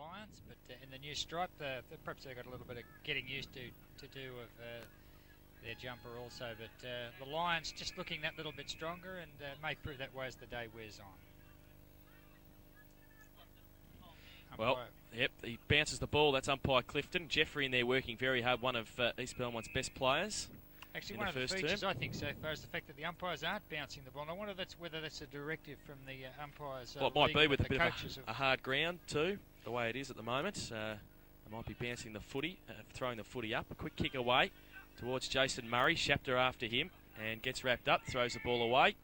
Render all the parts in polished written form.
Lions, but in the new stripe, perhaps they've got a little bit of getting used to do of their jumper also. But the Lions just looking that little bit stronger, and may prove that way as the day wears on. Well, yep, he bounces the ball. That's umpire Clifton. Jeffrey in there working very hard, one of East Belmont's best players. Actually, one of the features I think so far is the fact that the umpires aren't bouncing the ball. And I wonder whether that's a directive from the umpires. Well, it might be with a bit of a hard ground too, the way it is at the moment. They might be bouncing the footy, throwing the footy up. A quick kick away towards Jason Murray. Shapter after him and gets wrapped up, throws the ball away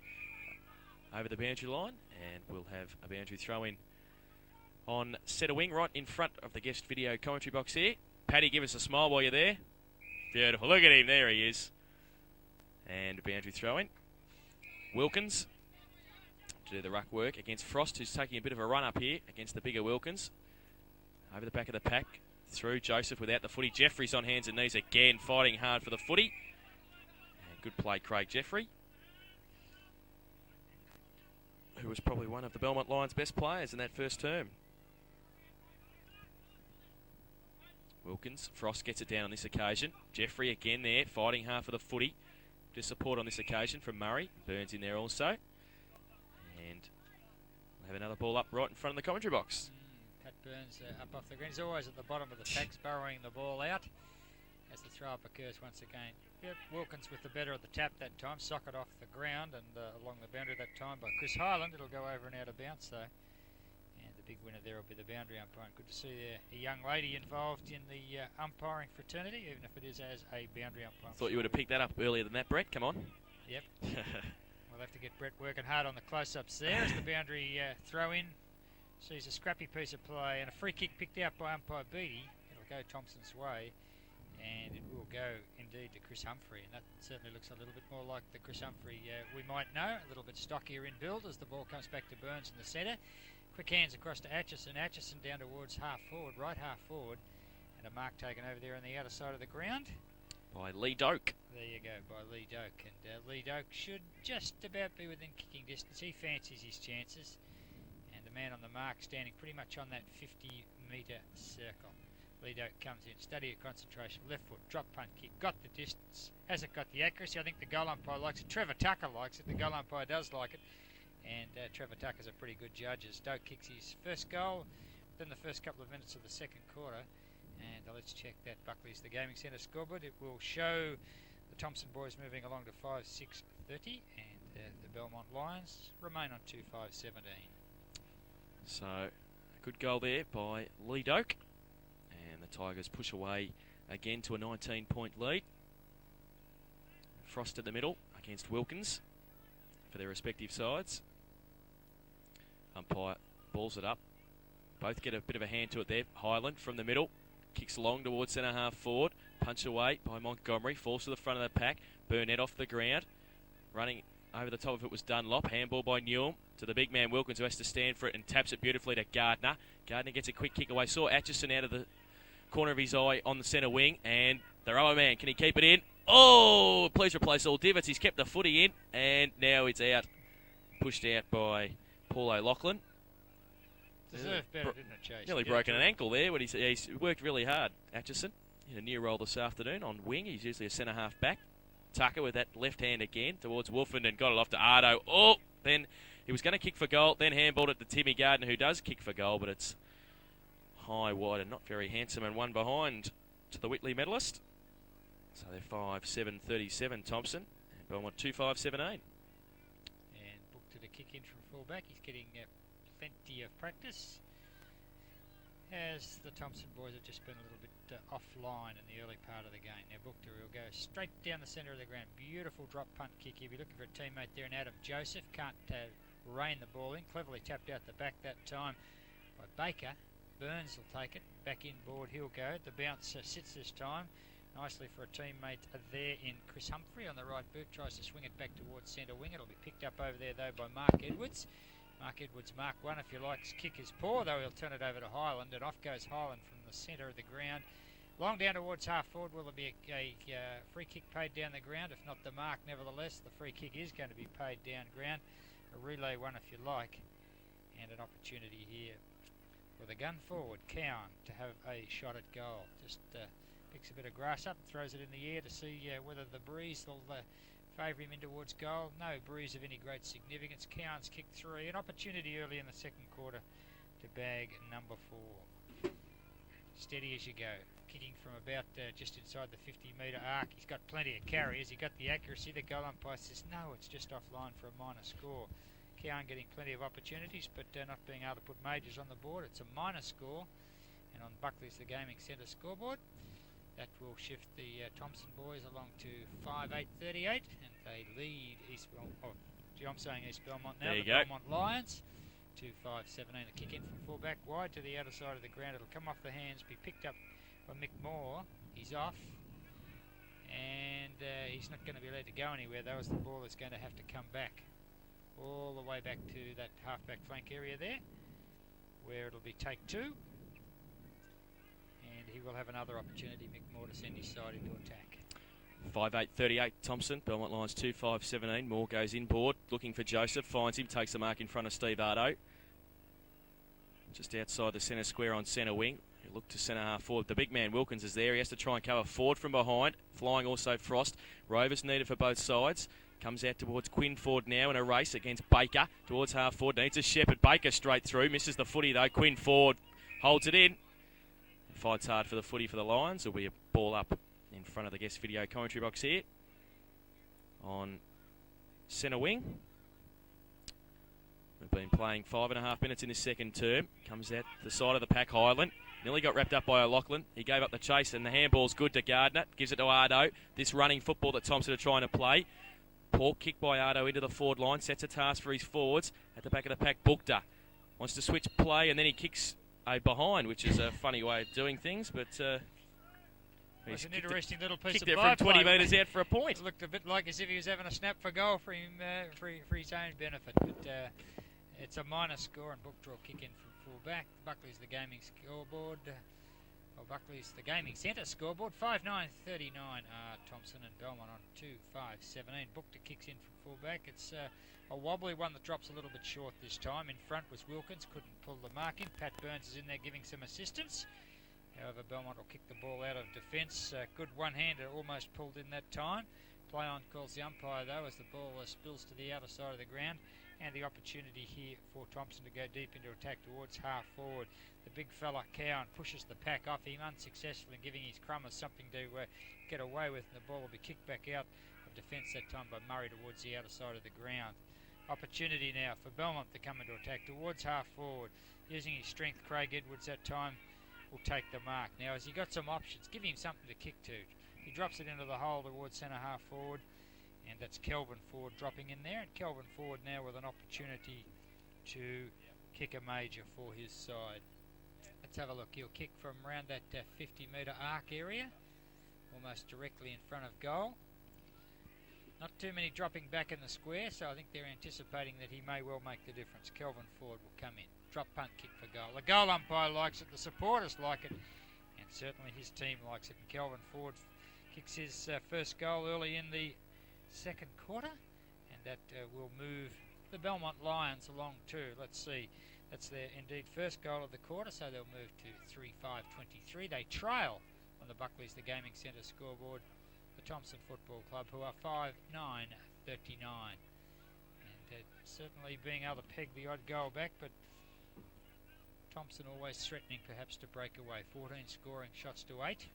over the boundary line, and we'll have a boundary throw in on centre wing right in front of the guest video commentary box here. Paddy, give us a smile while you're there. Beautiful. Look at him. There he is. And a boundary throw in. Wilkins to do the ruck work against Frost, who's taking a bit of a run up here against the bigger Wilkins. Over the back of the pack. Through Joseph without the footy. Jeffrey's on hands and knees again, fighting hard for the footy. And good play, Craig Jeffrey, who was probably one of the Belmont Lions' best players in that first term. Wilkins, Frost gets it down on this occasion. Jeffrey again there, fighting hard for the footy. Just support on this occasion from Murray. Burns in there also. And we'll have another ball up right in front of the commentary box. Pat Burns up off the ground. He's always at the bottom of the packs, burrowing the ball out as the throw-up occurs once again. Yep, Wilkins with the better of the tap that time. Socket off the ground and along the boundary that time by Chris Highland. It'll go over and out of bounds though. And the big winner there will be the boundary umpire. And good to see a young lady involved in the umpiring fraternity, even if it is as a boundary umpire. Thought you would have picked that up earlier than that, Brett. Come on. Yep. We'll have to get Brett working hard on the close-ups there as the boundary throw-in sees a scrappy piece of play and a free kick picked out by umpire Beattie. It'll go Thomson's way, and it will go indeed to Chris Humphrey, and that certainly looks a little bit more like the Chris Humphrey we might know, a little bit stockier in build as the ball comes back to Burns in the centre. Quick hands across to Atchison. Atchison down towards half forward, right half forward, and a mark taken over there on the outer side of the ground by Lee Doak. There you go, by Lee Doak, and Lee Doak should just about be within kicking distance. He fancies his chances, and the man on the mark standing pretty much on that 50-metre circle. Lee Doak comes in, study of concentration, left foot, drop punt kick, got the distance. Has it got the accuracy? I think the goal umpire likes it. Trevor Tucker likes it. The goal umpire does like it. And Trevor Tucker's a pretty good judge as Doak kicks his first goal within the first couple of minutes of the second quarter. And let's check that. Buckley's the Gaming Centre scoreboard. It will show the Thomson boys moving along to 5-6-30, and the Belmont Lions remain on 2-5-17. So, a good goal there by Lee Doak. And the Tigers push away again to a 19-point lead. Frost in the middle against Wilkins for their respective sides. Umpire balls it up. Both get a bit of a hand to it there. Highland from the middle. Kicks long towards centre half forward. Punch away by Montgomery. Falls to the front of the pack. Burnett off the ground. Running over the top of it was Dunlop. Handball by Newham to the big man Wilkins, who has to stand for it and taps it beautifully to Gardner. Gardner gets a quick kick away. Saw Atchison out of the corner of his eye on the centre wing. And the other man, can he keep it in? Oh, please replace all divots. He's kept the footy in. And now it's out. Pushed out by Paul O'Loughlin. Deserved better, didn't it, Chase? Nearly broken an ankle there, but he's worked really hard. Atchison in a new role this afternoon on wing. He's usually a centre half back. Tucker with that left hand again towards Wolford and got it off to Ardo. Oh, then he was going to kick for goal, then handballed it to Timmy Gardner, who does kick for goal, but it's high, wide, and not very handsome, and one behind to the Whitley medalist. So they're 5-7-37, Thomson, and Belmont 2-5-17. And Book to the kick in from fullback. He's getting plenty of practice, as the Thomson boys have just been a little bit offline in the early part of the game. Now Book will go straight down the centre of the ground. Beautiful drop punt kick. He'll be looking for a teammate there, and Adam Joseph can't rein the ball in. Cleverly tapped out the back that time by Baker. Burns will take it. Back inboard he'll go. The bounce sits this time nicely for a teammate there in Chris Humphrey on the right boot. Tries to swing it back towards centre wing. It'll be picked up over there though by Mark Edwards. Mark Edwards, Mark 1 if you like. His kick is poor though. He'll turn it over to Highland, and off goes Highland from the centre of the ground. Long down towards half forward. Will there be a free kick paid down the ground? If not the mark, nevertheless, the free kick is going to be paid down ground. A relay one if you like. And an opportunity here with a gun forward, Cowan to have a shot at goal. Just picks a bit of grass up and throws it in the air to see whether the breeze will favour him in towards goal. No breeze of any great significance. Cowan's kicked 3. An opportunity early in the second quarter to bag number 4. Steady as you go. Kicking from about just inside the 50-metre arc. He's got plenty of carry. Has he got the accuracy? The goal umpire says no, it's just offline for a minor score. Cowan getting plenty of opportunities, but not being able to put majors on the board. It's a minor score. And on Buckley's the Gaming Centre scoreboard, that will shift the Thomson boys along to 5-8-38, and they lead East Belmont. Oh, gee, I'm saying East Belmont now. There you the go. Belmont Lions. 2-5-17. A kick in from fullback wide to the outer side of the ground. It'll come off the hands, be picked up by Mick Moore. He's off, and he's not going to be allowed to go anywhere though, as the ball is going to have to come back all the way back to that half-back flank area there, where it'll be take 2. And he will have another opportunity, Mick Moore, to send his side into attack. 5-8-38 Thomson. Belmont Lions 2-5-17. Moore goes inboard, looking for Joseph. Finds him, takes the mark in front of Steve Ardo. Just outside the centre square on centre wing. He'll look to centre half forward. The big man Wilkins is there. He has to try and cover forward from behind. Flying also Frost. Rovers needed for both sides. Comes out towards Quinn Ford now in a race against Baker. Towards half forward. Needs a Shepherd. Baker straight through. Misses the footy though. Quinn Ford holds it in. Fights hard for the footy for the Lions. There'll be a ball up in front of the guest video commentary box here on centre wing. We've been playing 5.5 minutes in this second term. Comes out the side of the pack, Highland. Nearly got wrapped up by O'Loughlin. He gave up the chase, and the handball's good to Gardner. Gives it to Ardo. This running football that Thomson are trying to play. Poor kick by Ardo into the forward line. Sets a task for his forwards. At the back of the pack, Bukta wants to switch play, and then he kicks a behind, which is a funny way of doing things, but it's an interesting little piece kicked of it from 20 play. metres out for a point. It looked a bit like as if he was having a snap for goal for him, for his own benefit. But it's a minor score, and Bookdraw kick in from full back. Buckley's the gaming scoreboard. Buckley's the Gaming Centre scoreboard. 5-9-39 Thomson and Belmont on 2-5-17. Bookta kicks in from full back. It's a wobbly one that drops a little bit short this time. In front was Wilkins, couldn't pull the mark in. Pat Burns is in there giving some assistance. However, Belmont will kick the ball out of defence. Good one-hander, almost pulled in that time. Play on calls the umpire though, as the ball spills to the outer side of the ground. And the opportunity here for Thomson to go deep into attack towards half forward. The big fella Cowan pushes the pack off him, unsuccessful in giving his crummers something to get away with, and the ball will be kicked back out of defence that time by Murray towards the outer side of the ground. Opportunity now for Belmont to come into attack towards half forward. Using his strength, Craig Edwards that time will take the mark. Now, has he got some options? Give him something to kick to. He drops it into the hole towards centre half forward, and that's Kelvin Ford dropping in there. And Kelvin Ford now with an opportunity to kick a major for his side. Let's have a look. He'll kick from around that 50-metre arc area, almost directly in front of goal. Not too many dropping back in the square, so I think they're anticipating that he may well make the difference. Kelvin Ford will come in. Drop punt kick for goal. The goal umpire likes it, the supporters like it, and certainly his team likes it. And Kelvin Ford kicks his first goal early in the second quarter, and that will move the Belmont Lions along too. Let's see. That's their indeed first goal of the quarter, so they'll move to 3-5-23. They trail on the Buckley's the Gaming Centre scoreboard, the Thomson Football Club, who are 5-9-39. And certainly being able to peg the odd goal back, but Thomson always threatening perhaps to break away. 14 scoring shots to 8.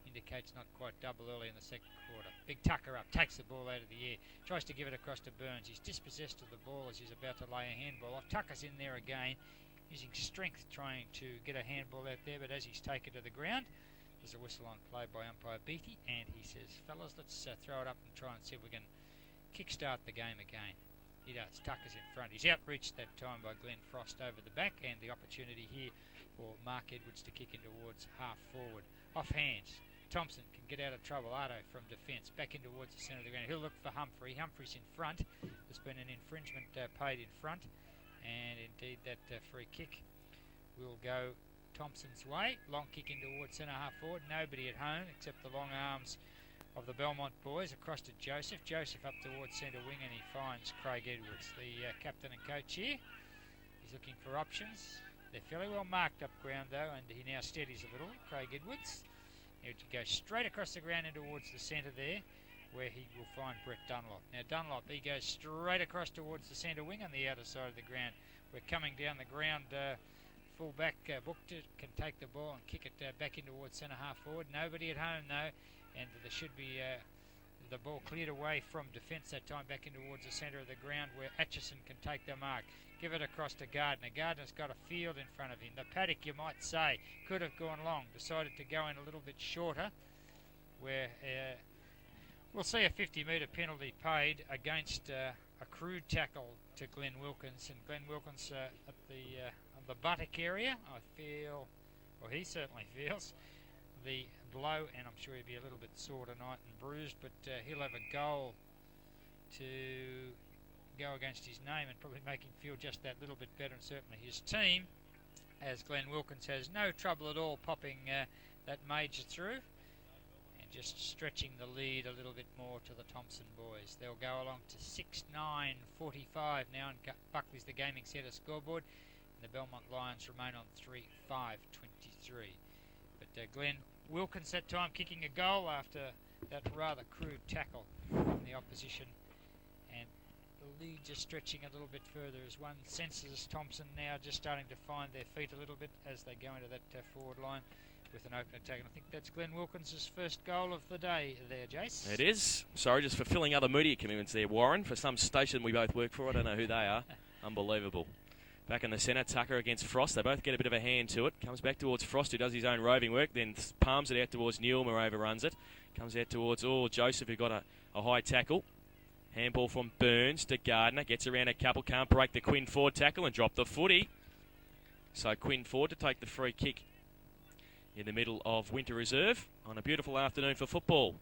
Indicates not quite double early in the second quarter. Big Tucker up, takes the ball out of the air, tries to give it across to Burns. He's dispossessed of the ball as he's about to lay a handball off. Tucker's in there again, using strength trying to get a handball out there, but as he's taken to the ground, there's a whistle on play by umpire Beattie, and he says, fellas, let's throw it up and try and see if we can kickstart the game again. He does. Tucker's in front. He's outreached that time by Glenn Frost over the back, and the opportunity here for Mark Edwards to kick in towards half forward. Off hands. Thomson can get out of trouble. Ardo from defence, back in towards the centre of the ground. He'll look for Humphrey. Humphrey's in front. There's been an infringement paid in front, and indeed that free kick will go Thomson's way. Long kick in towards centre half forward. Nobody at home except the long arms of the Belmont boys. Across to Joseph. Joseph up towards centre wing, and he finds Craig Edwards, the captain and coach here. He's looking for options. They're fairly well marked up ground though, and he now steadies a little, Craig Edwards. He goes straight across the ground and towards the centre there, where he will find Brett Dunlop. Now Dunlop, he goes straight across towards the centre wing on the outer side of the ground. We're coming down the ground. Full-back Bookter can take the ball and kick it back in towards centre half forward. Nobody at home though, and there should be the ball cleared away from defence that time back in towards the centre of the ground where Atchison can take the mark. Give it across to Gardner. Gardner's got a field in front of him. The paddock, you might say, could have gone long. Decided to go in a little bit shorter, where we'll see a 50-metre penalty paid against a crude tackle to Glenn Wilkins. And Glenn Wilkins at the on the buttock area, I feel, or he certainly feels, the blow, and I'm sure he'll be a little bit sore tonight and bruised, but he'll have a goal to go against his name and probably make him feel just that little bit better, and certainly his team, as Glenn Wilkins has no trouble at all popping that major through and just stretching the lead a little bit more to the Thomson boys. They'll go along to 6-9-45 now, and Buckley's the gaming centre scoreboard, and the Belmont Lions remain on 3-5-23. But Glenn Wilkins that time kicking a goal after that rather crude tackle from the opposition, and the lead just stretching a little bit further as one senses Thomson now just starting to find their feet a little bit as they go into that forward line with an open attack. And I think that's Glenn Wilkins' first goal of the day there, Jace. It is. Sorry, just fulfilling other media commitments there, Warren, for some station we both work for. I don't know who they are. Unbelievable. Back in the centre, Tucker against Frost. They both get a bit of a hand to it. Comes back towards Frost, who does his own roving work, then palms it out towards Newell, who overruns it. Comes out towards Joseph, who got a high tackle. Handball from Burns to Gardner. Gets around a couple, can't break the Quinn Ford tackle and drop the footy. So Quinn Ford to take the free kick in the middle of winter reserve on a beautiful afternoon for football.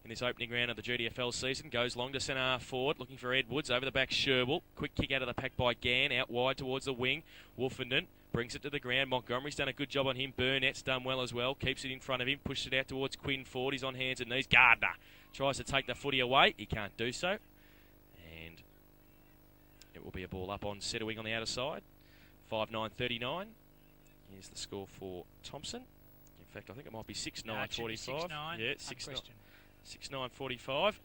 In this opening round of the GDFL season, goes long to centre half forward, looking for Edwards, over the back Sherwell. Quick kick out of the pack by Gann, out wide towards the wing. Wolfenden brings it to the ground. Montgomery's done a good job on him. Burnett's done well as well, keeps it in front of him, pushes it out towards Quinn Ford. He's on hands and knees. Gardner tries to take the footy away. He can't do so. And it will be a ball up on centre wing on the outer side. 5-9-39. Here's the score for Thomson. In fact, I think it might be 6-9-45. Yeah, 6-9-45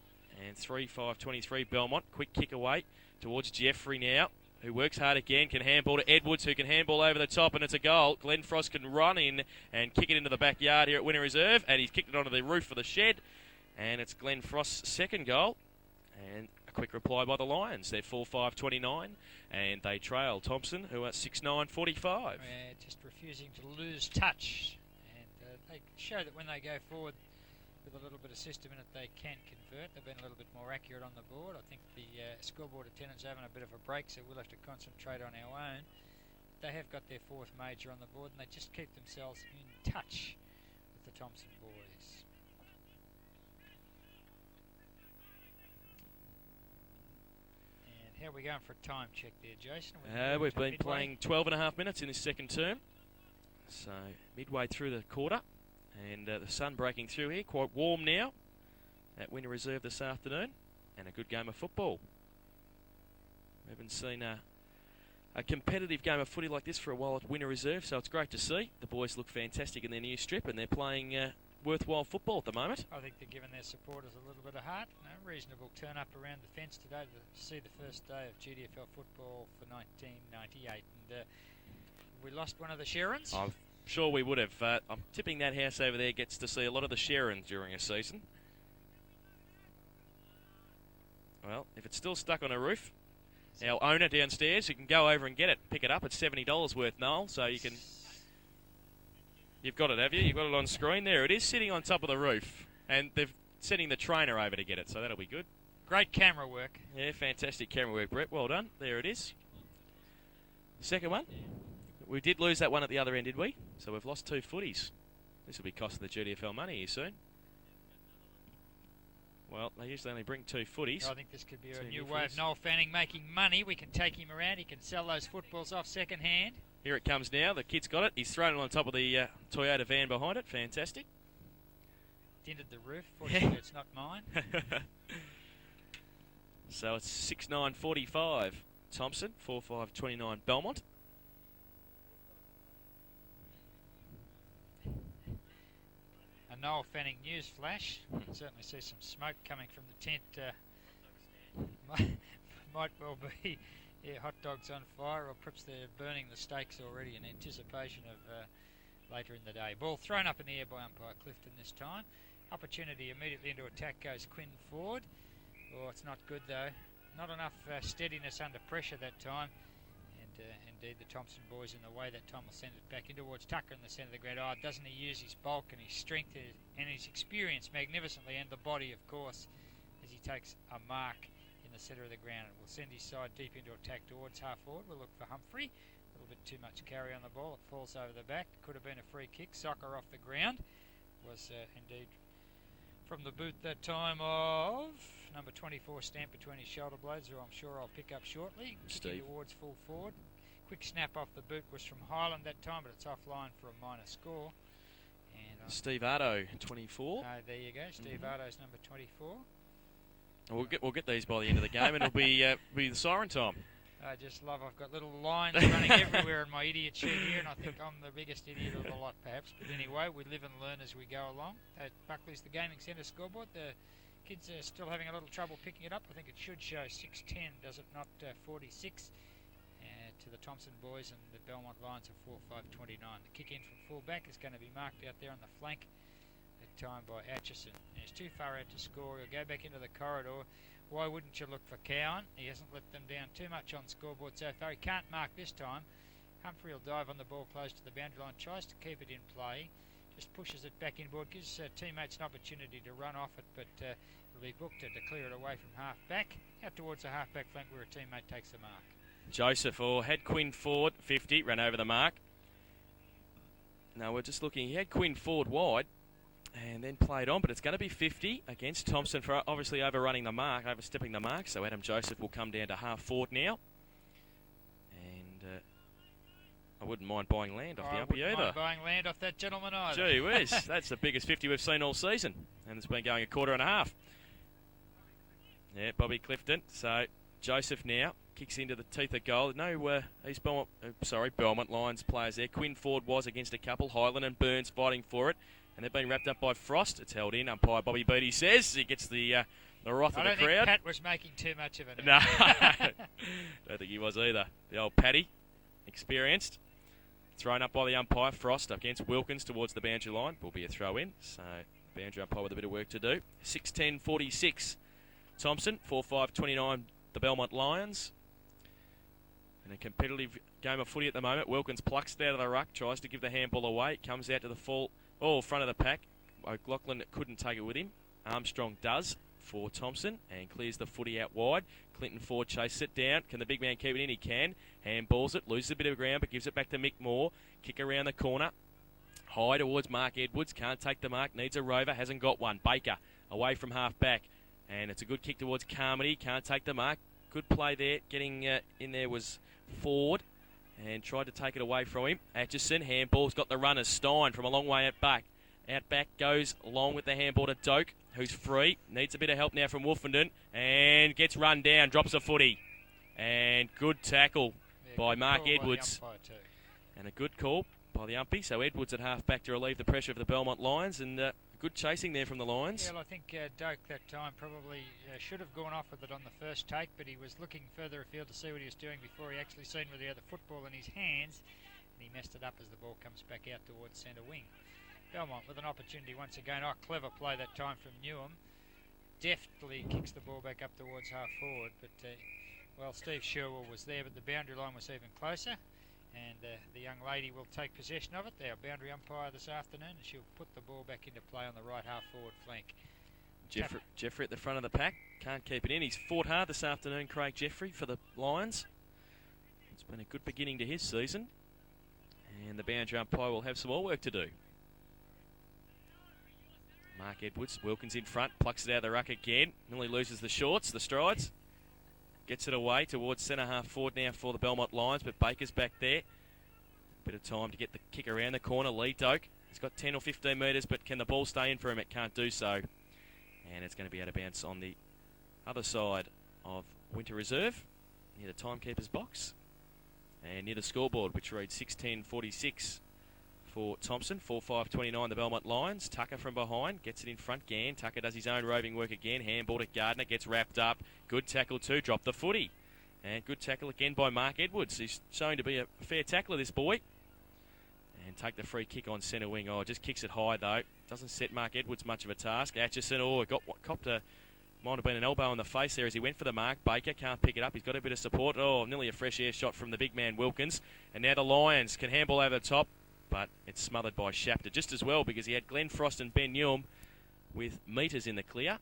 and 3-5-23 Belmont. Quick kick away towards Jeffrey now, who works hard again, can handball to Edwards, who can handball over the top, and it's a goal. Glenn Frost can run in and kick it into the backyard here at Winter Reserve, and he's kicked it onto the roof of the shed, and it's Glenn Frost's second goal. And a quick reply by the Lions. They're 4-5-29, and they trail Thomson, who are 6-9-45. Just refusing to lose touch, and they show that when they go forward with a little bit of system in it, they can convert. They've been a little bit more accurate on the board. I think the scoreboard attendants are having a bit of a break, so we'll have to concentrate on our own. They have got their fourth major on the board, and they just keep themselves in touch with the Thomson boys. And how are we going for a time check there, Jason? We've been playing 12 and a half minutes in this second term, so midway through the quarter. And the sun breaking through here, quite warm now at Winter Reserve this afternoon, and a good game of football. We haven't seen a competitive game of footy like this for a while at Winter Reserve, so it's great to see. The boys look fantastic in their new strip, and they're playing worthwhile football at the moment. I think they're giving their supporters a little bit of heart. Reasonable turn up around the fence today to see the first day of GDFL football for 1998. And we lost one of the Sherrans. Sure we would have. I'm tipping that house over there gets to see a lot of the Sherrans during a season. Well, if it's still stuck on a roof, our owner downstairs, you can go over and get it, pick it up. It's $70 worth, Noel, so you can... You've got it, have you? You've got it on screen. There it is, sitting on top of the roof. And they're sending the trainer over to get it, so that'll be good. Great camera work. Yeah, fantastic camera work, Brett. Well done. There it is. Second one. We did lose that one at the other end, did we? So we've lost two footies. This will be costing the GDFL money here soon. Well, they usually only bring two footies. I think this could be a new way of Noel Fanning making money. We can take him around. He can sell those footballs off second hand. Here it comes now. The kid's got it. He's thrown it on top of the Toyota van behind it. Fantastic. Dented the roof. Fortunately, it's not mine. So it's 6-9-45 Thomson, 4-5-29 Belmont. Noel Fanning news flash. You can certainly see some smoke coming from the tent. Might well be hot dogs on fire, or perhaps they're burning the steaks already in anticipation of later in the day. Ball thrown up in the air by umpire Clifton this time. Opportunity immediately into attack goes Quinn Ford. Oh, it's not good though. Not enough steadiness under pressure that time. And indeed the Thomson boys in the way that time will send it back in towards Tucker in the centre of the ground. Oh, doesn't he use his bulk and his strength and his experience magnificently, and the body of course, as he takes a mark in the centre of the ground. It will send his side deep into attack towards half forward. We'll look for Humphrey. A little bit too much carry on the ball. It falls over the back. Could have been a free kick. Soccer off the ground. Was indeed from the boot that time of number 24, stamp between his shoulder blades, who I'm sure I'll pick up shortly. Kicking towards full forward. Quick snap off the boot was from Highland that time, but it's offline for a minor score. And Steve Ardo, 24. There you go. Steve Ardo's number 24. We'll get these by the end of the game, and it'll be the siren time. I just love, I've got little lines running everywhere in my idiot sheet here, and I think I'm the biggest idiot of the lot perhaps. But anyway, we live and learn as we go along. At Buckley's the Gaming Centre scoreboard. The kids are still having a little trouble picking it up. I think it should show 6:10, does it not? 46 to the Thomson boys, and the Belmont Lions are 4-5-29. The kick in from full-back is going to be marked out there on the flank at time by Atchison. He's too far out to score. He'll go back into the corridor. Why wouldn't you look for Cowan? He hasn't let them down too much on scoreboard so far. He can't mark this time. Humphrey will dive on the ball close to the boundary line, tries to keep it in play, just pushes it back inboard, gives teammates an opportunity to run off it, but it'll be booked to clear it away from half-back, out towards the half-back flank where a teammate takes the mark. Joseph had Quinn Ford, 50, ran over the mark. Now we're just looking, he had Quinn Ford wide and then played on, but it's going to be 50 against Thomson for obviously overrunning the mark, overstepping the mark. So Adam Joseph will come down to half forward now. And I wouldn't mind buying land off the umpy either. I wouldn't mind buying land off that gentleman either. Gee whiz, that's the biggest 50 we've seen all season. And it's been going a quarter and a half. Yeah, Bobby Clifton. So Joseph now kicks into the teeth of goal. No East Belmont, Belmont Lions players there. Quinn Ford was against a couple. Highland and Burns fighting for it. And they've been wrapped up by Frost. It's held in. Umpire Bobby Beattie says he gets the wrath of the crowd. I don't think Pat was making too much of it. No, don't think he was either. The old Paddy, experienced. Thrown up by the umpire. Frost against Wilkins towards the boundary line. Will be a throw in. So boundary umpire with a bit of work to do. 6:10:46. Thomson 4-5-29. The Belmont Lions. In a competitive game of footy at the moment. Wilkins plucks it out of the ruck. Tries to give the handball away. It comes out to the full. Front of the pack. O'Loughlin couldn't take it with him. Armstrong does for Thomson and clears the footy out wide. Clinton Ford chases it down. Can the big man keep it in? He can. Handballs it. Loses a bit of ground but gives it back to Mick Moore. Kick around the corner. High towards Mark Edwards. Can't take the mark. Needs a rover. Hasn't got one. Baker away from half back. And it's a good kick towards Carmody. Can't take the mark. Good play there. Getting in there was Ford. And tried to take it away from him. Atchison, handball's got the runners. Stein from a long way out back. Out back goes long with the handball to Doak, who's free. Needs a bit of help now from Wolfenden. And gets run down, drops a footy. And good tackle by Mark Edwards. And a good call by the umpy. So Edwards at half back to relieve the pressure of the Belmont Lions. And good chasing there from the Lions. Yeah, well, I think Doak that time probably should have gone off with it on the first take, but he was looking further afield to see what he was doing before he actually seen whether he had the football in his hands, and he messed it up as the ball comes back out towards centre wing. Belmont with an opportunity once again. Clever play that time from Newham. Deftly kicks the ball back up towards half forward, but Steve Sherwell was there, but the boundary line was even closer. And the young lady will take possession of it. Our boundary umpire this afternoon, and she'll put the ball back into play on the right half forward flank. Jeffrey at the front of the pack. Can't keep it in. He's fought hard this afternoon, Craig Jeffrey, for the Lions. It's been a good beginning to his season. And the boundary umpire will have some more work to do. Mark Edwards, Wilkins in front, plucks it out of the ruck again. Nearly loses the strides. Gets it away towards centre half forward now for the Belmont Lions, but Baker's back there. Bit of time to get the kick around the corner. Lee Doak, he's got 10 or 15 metres, but can the ball stay in for him? It can't do so. And it's going to be out of bounds on the other side of Winter Reserve, near the timekeeper's box. And near the scoreboard, which reads 6:10:46 for for Thomson. 4-5-29 the Belmont Lions. Tucker from behind, gets it in front. Gann. Tucker does his own roving work again. Handball to Gardner, gets wrapped up. Good tackle too, dropped the footy. And good tackle again by Mark Edwards. He's shown to be a fair tackler, this boy. And take the free kick on centre wing. Oh, just kicks it high though. Doesn't set Mark Edwards much of a task. Atchison, copped a... Might have been an elbow on the face there as he went for the mark. Baker can't pick it up. He's got a bit of support. Oh, nearly a fresh air shot from the big man Wilkins. And now the Lions can handball over the top, but it's smothered by Shapter just as well because he had Glenn Frost and Ben Newham with metres in the clear.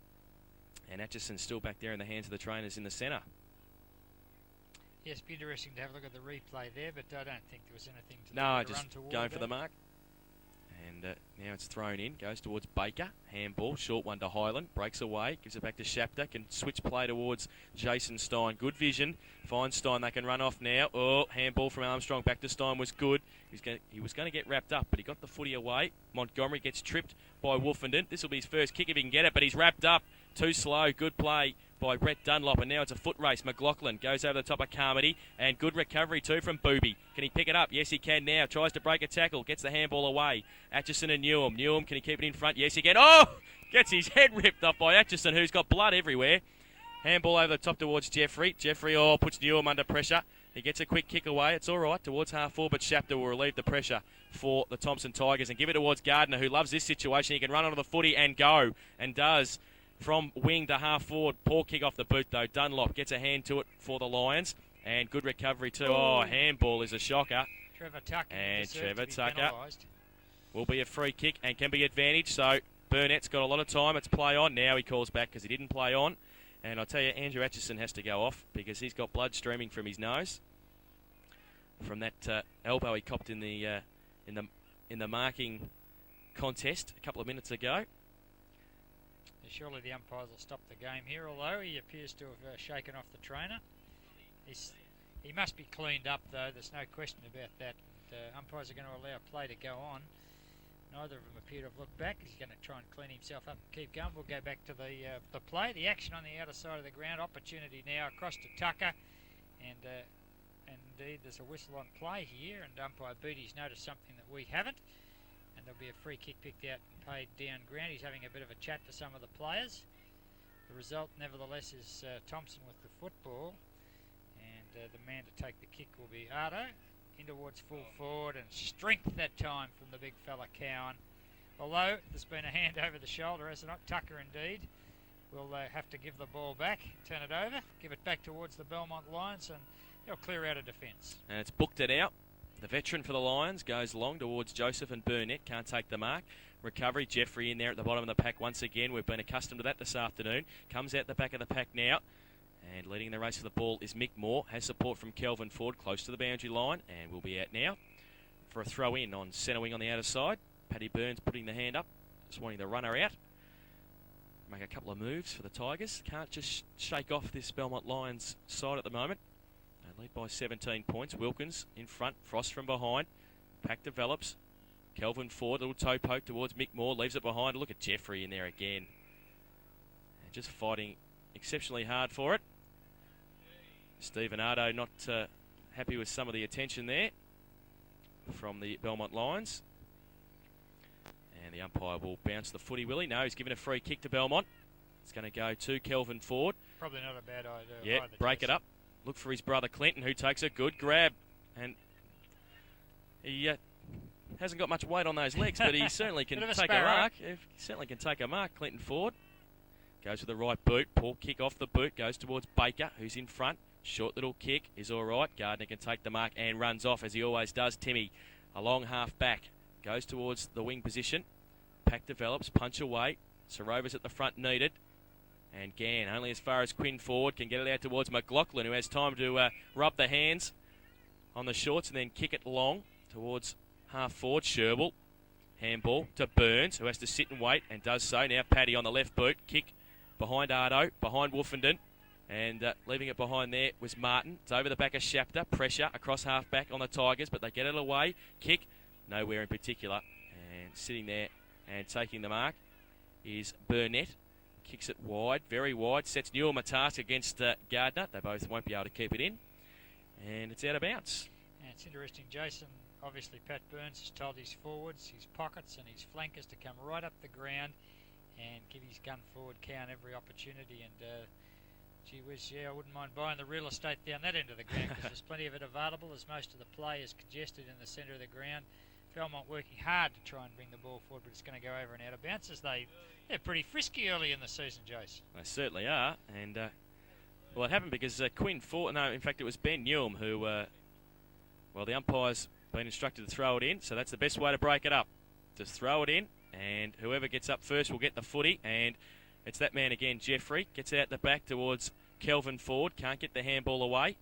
And Atchison's still back there in the hands of the trainers in the centre. Yes, it'd be interesting to have a look at the replay there, but I don't think there was anything to No, do just run toward going for the mark. And now it's thrown in, goes towards Baker. Handball, short one to Highland, breaks away, gives it back to Shapter, can switch play towards Jason Stein. Good vision, finds Stein, they can run off now. Oh, handball from Armstrong back to Stein was good. He was going to get wrapped up, but he got the footy away. Montgomery gets tripped by Wolfenden. This will be his first kick if he can get it, but he's wrapped up. Too slow, good play by Brett Dunlop, and now it's a foot race. McLaughlin goes over the top of Carmody, and good recovery too from Booby. Can he pick it up? Yes, he can now. Tries to break a tackle, gets the handball away. Atchison and Newham. Newham, can he keep it in front? Yes, he can. Oh! Gets his head ripped off by Atchison, who's got blood everywhere. Handball over the top towards Jeffrey. Jeffrey, puts Newham under pressure. He gets a quick kick away. It's all right towards half forward, but Shapter will relieve the pressure for the Thomson Tigers and give it towards Gardner, who loves this situation. He can run onto the footy and go, and does. From wing to half forward, poor kick off the boot though. Dunlop gets a hand to it for the Lions, and good recovery too. Oh, handball is a shocker. Trevor Tucker. And Trevor Tucker will be a free kick and can be advantage. So Burnett's got a lot of time. It's play on. Now he calls back because he didn't play on. And I tell you, Andrew Atchison has to go off because he's got blood streaming from his nose from that elbow he copped in the marking contest a couple of minutes ago. Surely the umpires will stop the game here, although he appears to have shaken off the trainer. He must be cleaned up, though. There's no question about that. And, umpires are going to allow play to go on. Neither of them appear to have looked back. He's going to try and clean himself up and keep going. We'll go back to the play. The action on the outer side of the ground. Opportunity now across to Tucker. And indeed, there's a whistle on play here. And umpire Beattie's noticed something that we haven't. And there'll be a free kick picked out and paid down ground. He's having a bit of a chat to some of the players. The result, nevertheless, is Thomson with the football. And the man to take the kick will be Ardo. In towards full forward, and strength that time from the big fella Cowan. Although there's been a hand over the shoulder, has it not? Tucker indeed will have to give the ball back, turn it over, give it back towards the Belmont Lions, and they'll clear out a defence. And it's booked it out. The veteran for the Lions goes long towards Joseph and Burnett. Can't take the mark. Recovery, Jeffrey in there at the bottom of the pack once again. We've been accustomed to that this afternoon. Comes out the back of the pack now. And leading the race for the ball is Mick Moore. Has support from Kelvin Ford close to the boundary line. And will be out now for a throw in on centre wing on the outer side. Paddy Burns putting the hand up. Just wanting the runner out. Make a couple of moves for the Tigers. Can't just shake off this Belmont Lions side at the moment. They lead by 17 points. Wilkins in front. Frost from behind. Pack develops. Kelvin Ford, little toe poke towards Mick Moore. Leaves it behind. Look at Jeffrey in there again. And just fighting exceptionally hard for it. Stephen Ardo not happy with some of the attention there from the Belmont Lions. And the umpire will bounce the footy, will he? No, he's given a free kick to Belmont. It's going to go to Kelvin Ford. Probably not a bad idea. Yeah, break it up. Look for his brother Clinton, who takes a good grab. And he hasn't got much weight on those legs, but he certainly can take a mark. He certainly can take a mark, Clinton Ford. Goes to the right boot. Poor kick off the boot. Goes towards Baker, who's in front. Short little kick is all right. Gardner can take the mark and runs off, as he always does. Timmy, a long half back. Goes towards the wing position. Pack develops. Punch away. Sorova's at the front needed. And Gann, only as far as Quinn Ford, can get it out towards McLaughlin, who has time to rub the hands on the shorts and then kick it long towards half forward. Sherbel. Handball to Burns, who has to sit and wait, and does so. Now Paddy on the left boot. Kick behind Ardo, behind Wolfenden. And leaving it behind there was Martin. It's over the back of Shapter. Pressure across half back on the Tigers, but they get it away. Kick, nowhere in particular. And sitting there and taking the mark is Burnett. Kicks it wide, very wide. Sets Newham a task against Gardner. They both won't be able to keep it in. And it's out of bounds. Yeah, it's interesting. Jason obviously Pat Burns has told his forwards, his pockets and his flankers to come right up the ground and give his gun forward count every opportunity. And gee whiz, yeah, I wouldn't mind buying the real estate down that end of the ground because there's plenty of it available, as most of the play is congested in the centre of the ground. Belmont working hard to try and bring the ball forward, but it's going to go over and out of bounds as they're pretty frisky early in the season, Jace. They certainly are. And, well, it happened because Quinn Ford, no, in fact, it was Ben Newham who, well, the umpire's been instructed to throw it in, so that's the best way to break it up. Just throw it in, and whoever gets up first will get the footy, and it's that man again, Jeffrey, gets out the back towards Kelvin Ford, can't get the handball away,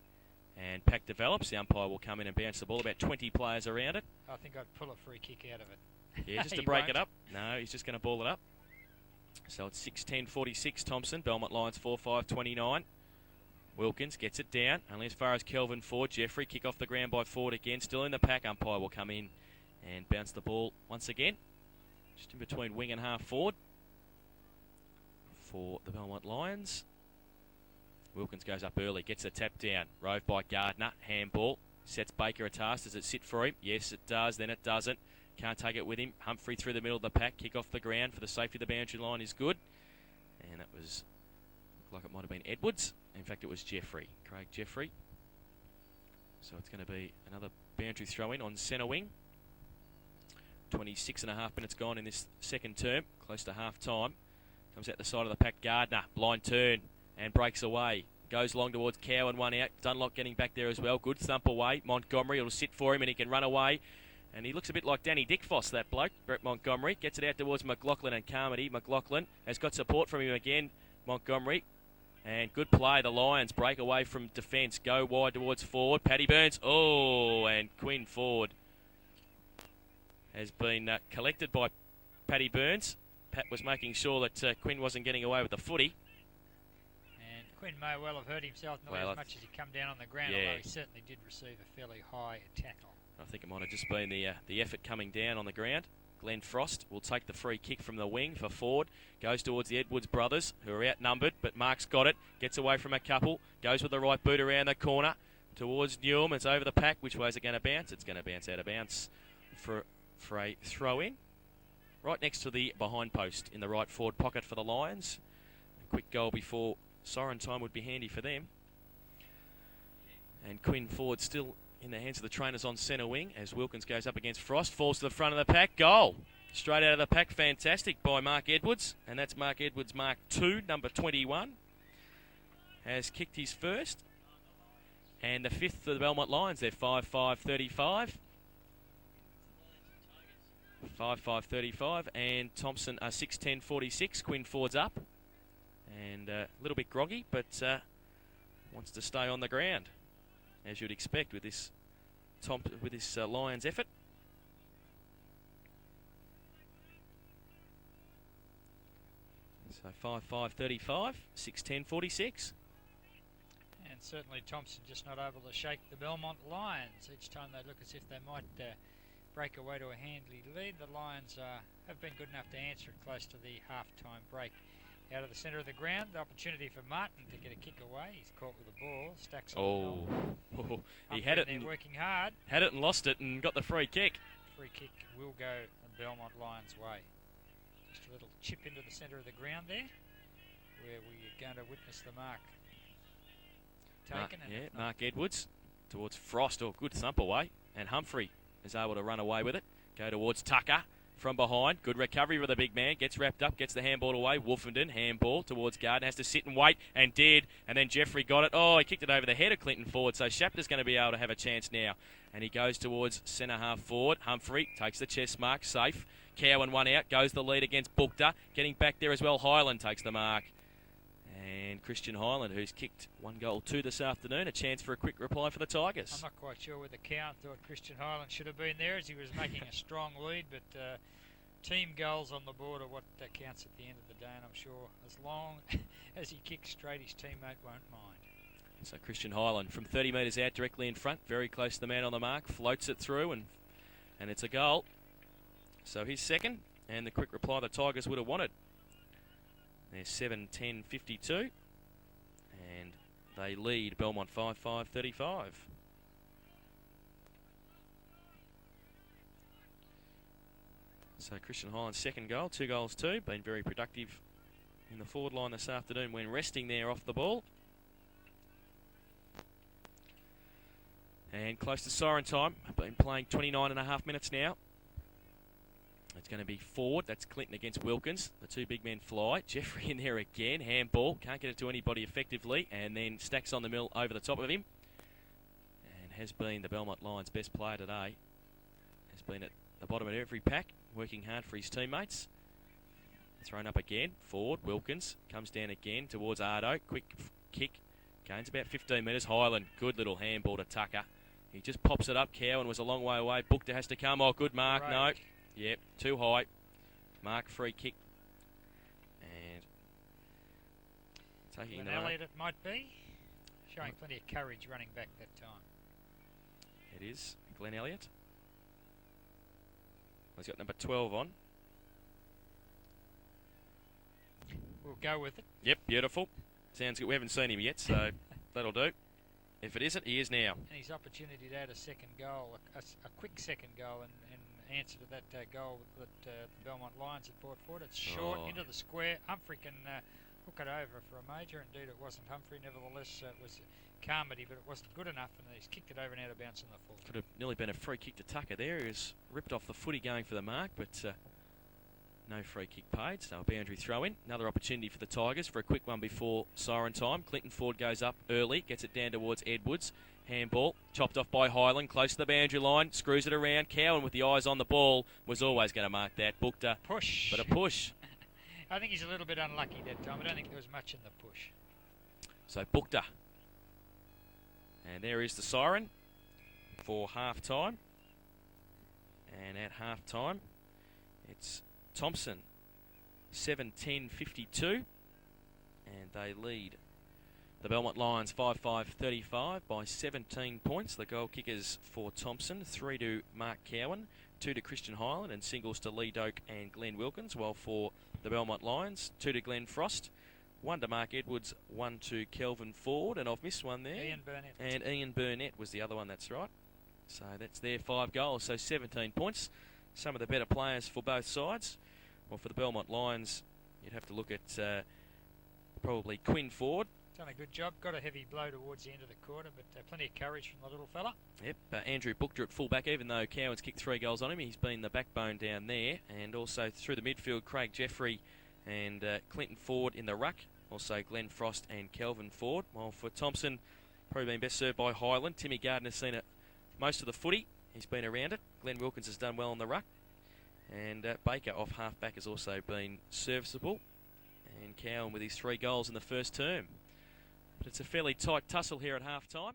and pack develops. The umpire will come in and bounce the ball, about 20 players around it. I think I'd pull a free kick out of it. Yeah, just to break it up. No, he's just going to ball it up. So it's 6-10-46 Thomson, Belmont Lions 4-5-29. Wilkins gets it down, only as far as Kelvin Ford. Jeffrey, kick off the ground by Ford again, still in the pack. Umpire will come in and bounce the ball once again. Just in between wing and half forward for the Belmont Lions. Wilkins goes up early, gets a tap down. Rove by Gardner, handball. Sets Baker a task. Does it sit for him? Yes, it does. Then it doesn't. Can't take it with him. Humphrey through the middle of the pack. Kick off the ground for the safety of the boundary line is good. And it was, looked like it might have been Edwards. In fact, it was Jeffrey. Craig Jeffrey. So it's going to be another boundary throw-in on centre wing. 26.5 minutes gone in this second term. Close to half-time. Comes out the side of the pack. Gardner. Blind turn. And breaks away. Goes long towards Cow and one out. Dunlop getting back there as well. Good thump away. Montgomery will sit for him and he can run away. And he looks a bit like Danny Dickfoss, that bloke, Brett Montgomery. Gets it out towards McLaughlin and Carmody. McLaughlin has got support from him again. Montgomery. And good play. The Lions break away from defence. Go wide towards Ford. Paddy Burns. Oh, and Quinn Ford has been collected by Paddy Burns. Pat was making sure that Quinn wasn't getting away with the footy. Quinn may well have hurt himself not as much as he come down on the ground, although he certainly did receive a fairly high tackle. I think it might have just been the effort coming down on the ground. Glenn Frost will take the free kick from the wing for Ford. Goes towards the Edwards brothers, who are outnumbered, but Mark's got it. Gets away from a couple. Goes with the right boot around the corner towards Newham. It's over the pack. Which way is it going to bounce? It's going to bounce out of bounds for a throw-in. Right next to the behind post in the right forward pocket for the Lions. A quick goal before siren time would be handy for them. And Quinn Ford still in the hands of the trainers on centre wing as Wilkins goes up against Frost. Falls to the front of the pack. Goal. Straight out of the pack. Fantastic by Mark Edwards. And that's Mark Edwards, Mark 2, number 21. Has kicked his first. And the fifth for the Belmont Lions. They're 5-5-35. 5-5-35. And Thomson are 6-10-46. Quinn Ford's up. And a little bit groggy, but wants to stay on the ground, as you'd expect with this Lions effort. So 5-5-35, 6-10-46. And certainly Thomson just not able to shake the Belmont Lions. Each time they look as if they might break away to a handily lead, the Lions have been good enough to answer it close to the half-time break. Out of the centre of the ground, the opportunity for Martin to get a kick away. He's caught with the ball, stacks on the goal. He had it and working hard. Had it and lost it and got the free kick. Free kick will go the Belmont Lions' way. Just a little chip into the centre of the ground there, where we're going to witness the mark taken. Mark Edwards towards Frost. Oh, good thump away. And Humphrey is able to run away with it. Go towards Tucker. From behind, good recovery for the big man, gets wrapped up, gets the handball away, Wolfenden, handball towards Gardner, has to sit and wait, and did, and then Jeffrey got it, he kicked it over the head of Clinton Ford, so Shapter's going to be able to have a chance now, and he goes towards centre half forward, Humphrey takes the chest mark, safe, Cowan one out, goes the lead against Bookter, getting back there as well, Highland takes the mark, and Christian Highland, who's kicked 1 goal 2 this afternoon, a chance for a quick reply for the Tigers. I'm not quite sure whether Cowan thought Christian Highland should have been there as he was making a strong lead, but team goals on the board are what counts at the end of the day, and I'm sure as long as he kicks straight, his teammate won't mind. So Christian Highland from 30 metres out directly in front, very close to the man on the mark, floats it through, and it's a goal. So he's second, and the quick reply the Tigers would have wanted. They're 7-10-52, and they lead Belmont 5-5-35. So Christian Highland's second goal, 2 goals too. Been very productive in the forward line this afternoon when resting there off the ball. And close to siren time. Been playing 29.5 minutes now. It's going to be forward. That's Clinton against Wilkins. The two big men fly. Jeffrey in there again. Handball. Can't get it to anybody effectively. And then Stacks on the mill over the top of him. And has been the Belmont Lions' best player today. Has been at the bottom of every pack. Working hard for his teammates. Thrown up again. Forward. Wilkins. Comes down again towards Ardo. Quick kick. Gains about 15 metres. Highland. Good little handball to Tucker. He just pops it up. Cowan was a long way away. Bookter has to come. Oh, good mark. Right. No. Yep, too high. Mark, free kick. And taking Glenn the Elliott it might be. Showing plenty of courage running back that time. It is Glenn Elliott. He's got number 12 on. We'll go with it. Yep, beautiful. Sounds good. We haven't seen him yet, so that'll do. If it isn't, he is now. And his opportunity to add a second goal, a quick second goal, and answer to that goal that the Belmont Lions had brought forward. It's short into the square. Humphrey can hook it over for a major. Indeed, it wasn't Humphrey. Nevertheless, it was Carmody, but it wasn't good enough, and he's kicked it over and out of bounds on the full. Could have nearly been a free kick to Tucker there. He was ripped off the footy going for the mark, but no free kick paid, so a boundary throw in. Another opportunity for the Tigers for a quick one before siren time. Clinton Ford goes up early, gets it down towards Edwards. Handball, chopped off by Highland, close to the boundary line, screws it around. Cowan with the eyes on the ball was always going to mark that. Booked a push. But a push. I think he's a little bit unlucky that time. I don't think there was much in the push. So Bookter. And there is the siren for half time. And at half time, it's Thomson 7-10-52. And they lead the Belmont Lions 5-5-35 by 17 points. The goal kickers for Thomson, 3 to Mark Cowan, 2 to Christian Highland, and singles to Lee Doak and Glenn Wilkins. While for the Belmont Lions, 2 to Glenn Frost, 1 to Mark Edwards, 1 to Kelvin Ford, and I've missed one there. Ian Burnett. And Ian Burnett was the other one, that's right. So that's their 5 goals, so 17 points. Some of the better players for both sides. Well, for the Belmont Lions, you'd have to look at probably Quinn Ford. Done a good job. Got a heavy blow towards the end of the quarter, but plenty of courage from the little fella. Yep, Andrew Bookter at fullback, even though Cowan's kicked 3 goals on him. He's been the backbone down there. And also through the midfield, Craig Jeffrey and Clinton Ford in the ruck. Also Glenn Frost and Kelvin Ford. While for Thomson, probably been best served by Highland. Timmy Gardner's seen most of the footy. He's been around it. Glenn Wilkins has done well on the ruck. And Baker off half-back has also been serviceable. And Cowan with his 3 goals in the first term. But it's a fairly tight tussle here at half-time.